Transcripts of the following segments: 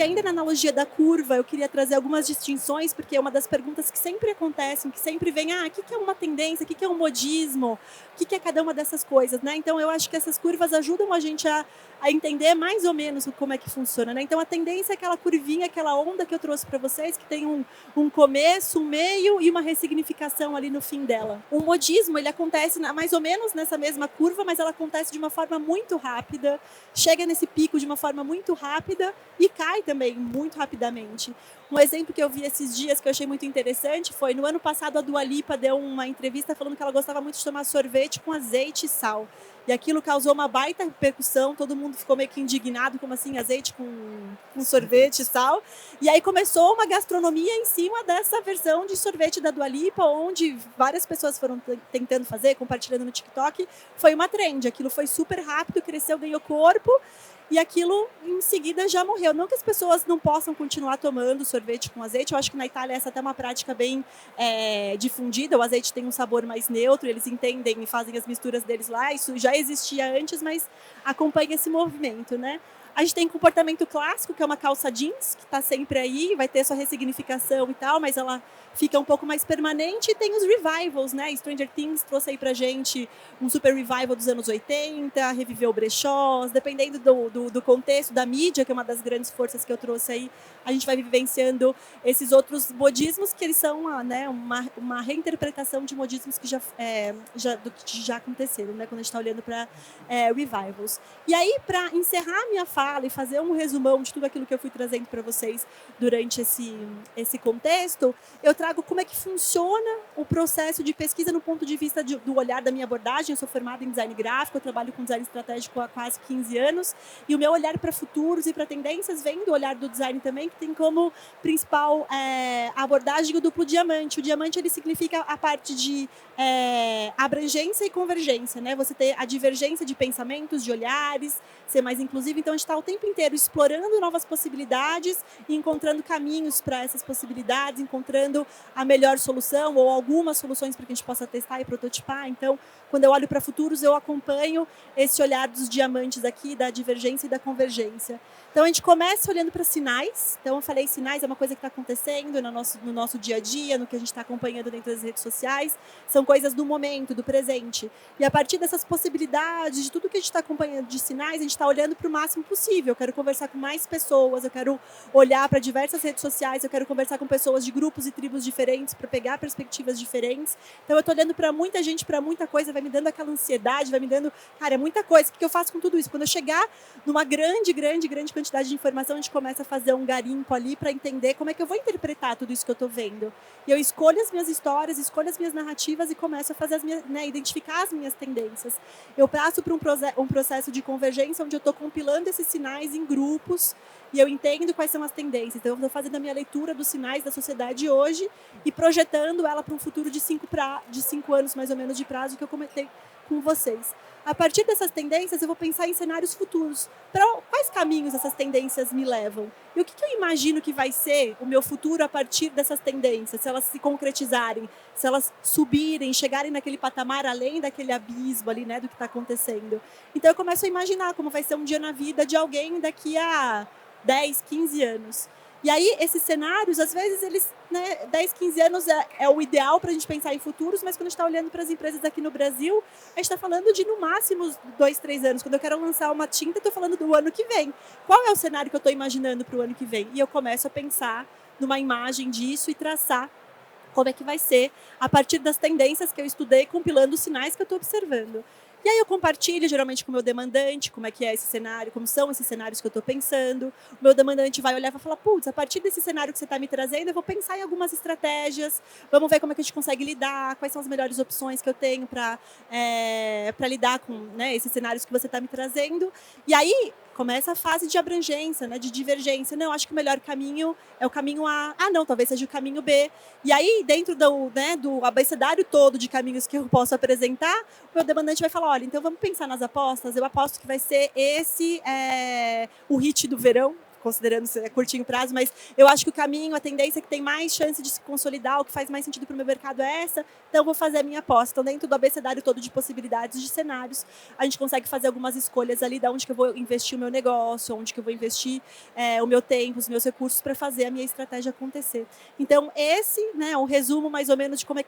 ainda na analogia da curva, eu queria trazer algumas distinções, porque é uma das perguntas que sempre acontecem, que sempre vem, o que é uma tendência, o que é um modismo, o que é cada uma dessas coisas, né? Então, eu acho que essas curvas ajudam a gente a entender mais ou menos como é que funciona, né? Então, a tendência é aquela curvinha, aquela onda que eu trouxe para vocês, que tem um começo, um meio e uma ressignificação ali no fim dela. O modismo, ele acontece mais ou menos nessa mesma curva, mas ela acontece de uma forma muito rápida, chega nesse pico de uma forma muito rápida e cai também muito rapidamente. Um exemplo que eu vi esses dias que eu achei muito interessante foi, no ano passado, a Dua Lipa deu uma entrevista falando que ela gostava muito de tomar sorvete com azeite e sal. E aquilo causou uma baita repercussão, todo mundo ficou meio que indignado, como assim, azeite com sorvete e sal. E aí começou uma gastronomia em cima dessa versão de sorvete da Dua Lipa, onde várias pessoas foram tentando fazer, compartilhando no TikTok. Foi uma trend, aquilo foi super rápido, cresceu, ganhou corpo. E aquilo, em seguida, já morreu. Não que as pessoas não possam continuar tomando sorvete com azeite. Eu acho que na Itália essa é até uma prática bem difundida. O azeite tem um sabor mais neutro, eles entendem e fazem as misturas deles lá. Isso já existia antes, mas acompanha esse movimento, né? A gente tem comportamento clássico, que é uma calça jeans, que está sempre aí, vai ter sua ressignificação e tal, mas ela fica um pouco mais permanente. E tem os revivals, né? Stranger Things trouxe aí pra gente um super revival dos anos 80, reviveu brechós, dependendo do contexto, da mídia, que é uma das grandes forças que eu trouxe aí, a gente vai vivenciando esses outros modismos, que eles são uma reinterpretação de modismos que já aconteceram, né? Quando a gente está olhando para revivals. E aí, para encerrar a minha fala e fazer um resumão de tudo aquilo que eu fui trazendo para vocês durante esse contexto, eu trago como é que funciona o processo de pesquisa no ponto de vista do olhar da minha abordagem. Eu sou formada em design gráfico, eu trabalho com design estratégico há quase 15 anos, e o meu olhar para futuros e para tendências vem do olhar do design também, que tem como principal abordagem o duplo diamante. O diamante, ele significa a parte de abrangência e convergência, né? Você ter a divergência de pensamentos, de olhares, ser mais inclusivo. Então, a gente está o tempo inteiro explorando novas possibilidades e encontrando caminhos para essas possibilidades, encontrando a melhor solução ou algumas soluções para que a gente possa testar e prototipar. Então, quando eu olho para futuros, eu acompanho esse olhar dos diamantes aqui, da divergência e da convergência. Então, a gente começa olhando para sinais. Então, eu falei, sinais é uma coisa que está acontecendo no nosso dia a dia, no que a gente está acompanhando dentro das redes sociais. São coisas do momento, do presente. E a partir dessas possibilidades, de tudo que a gente está acompanhando de sinais, a gente está olhando para o máximo possível. Eu quero conversar com mais pessoas, eu quero olhar para diversas redes sociais, eu quero conversar com pessoas de grupos e tribos diferentes para pegar perspectivas diferentes. Então, eu estou olhando para muita gente, para muita coisa, vai me dando aquela ansiedade, vai me dando, cara, é muita coisa. O que eu faço com tudo isso? Quando eu chegar numa grande quantidade de informação, a gente começa a fazer um garimpo ali para entender como é que eu vou interpretar tudo isso que eu estou vendo. E eu escolho as minhas histórias, escolho as minhas narrativas e começo a fazer identificar as minhas tendências. Eu passo por um processo de convergência onde eu estou compilando esses sinais em grupos e eu entendo quais são as tendências. Então, eu estou fazendo a minha leitura dos sinais da sociedade hoje e projetando ela para um futuro de 5 anos, mais ou menos, de prazo, que eu comentei com vocês. A partir dessas tendências, eu vou pensar em cenários futuros. Para quais caminhos essas tendências me levam? E o que eu imagino que vai ser o meu futuro a partir dessas tendências, se elas se concretizarem, se elas subirem, chegarem naquele patamar além daquele abismo ali, né, do que está acontecendo. Então, eu começo a imaginar como vai ser um dia na vida de alguém daqui a 10, 15 anos. E aí, esses cenários, às vezes, eles, 10, 15 anos é o ideal para a gente pensar em futuros, mas quando a gente está olhando para as empresas aqui no Brasil, a gente está falando de, no máximo, 2, 3 anos. Quando eu quero lançar uma tinta, estou falando do ano que vem. Qual é o cenário que eu estou imaginando para o ano que vem? E eu começo a pensar numa imagem disso e traçar como é que vai ser a partir das tendências que eu estudei, compilando os sinais que eu estou observando. E aí eu compartilho, geralmente, com o meu demandante, como é que é esse cenário, como são esses cenários que eu estou pensando. O meu demandante vai olhar e vai falar, putz, a partir desse cenário que você está me trazendo, eu vou pensar em algumas estratégias, vamos ver como é que a gente consegue lidar, quais são as melhores opções que eu tenho para lidar com esses cenários que você está me trazendo. E aí começa a fase de abrangência, de divergência. Não, acho que o melhor caminho é o caminho A. Ah, não, talvez seja o caminho B. E aí, dentro do abecedário todo de caminhos que eu posso apresentar, o meu demandante vai falar, olha, então vamos pensar nas apostas. Eu aposto que vai ser esse o hit do verão, considerando se é curtinho prazo, mas eu acho que o caminho, a tendência que tem mais chance de se consolidar, o que faz mais sentido para o meu mercado é essa, então eu vou fazer a minha aposta. Então, dentro do abecedário todo de possibilidades, de cenários, a gente consegue fazer algumas escolhas ali de onde que eu vou investir o meu negócio, onde que eu vou investir o meu tempo, os meus recursos para fazer a minha estratégia acontecer. Então, esse, né, é um resumo mais ou menos de como é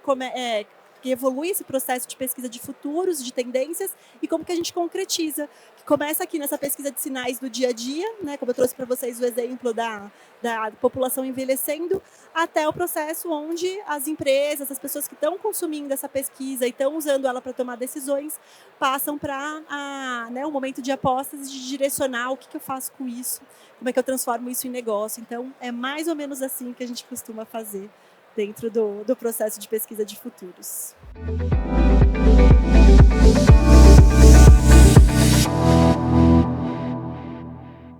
que evolui esse processo de pesquisa de futuros, de tendências, e como que a gente concretiza. Que começa aqui nessa pesquisa de sinais do dia a dia, né, como eu trouxe para vocês o exemplo da população envelhecendo, até o processo onde as empresas, as pessoas que estão consumindo essa pesquisa e estão usando ela para tomar decisões, passam para um momento de apostas, de direcionar o que eu faço com isso, como é que eu transformo isso em negócio. Então, é mais ou menos assim que a gente costuma fazer dentro do processo de pesquisa de futuros.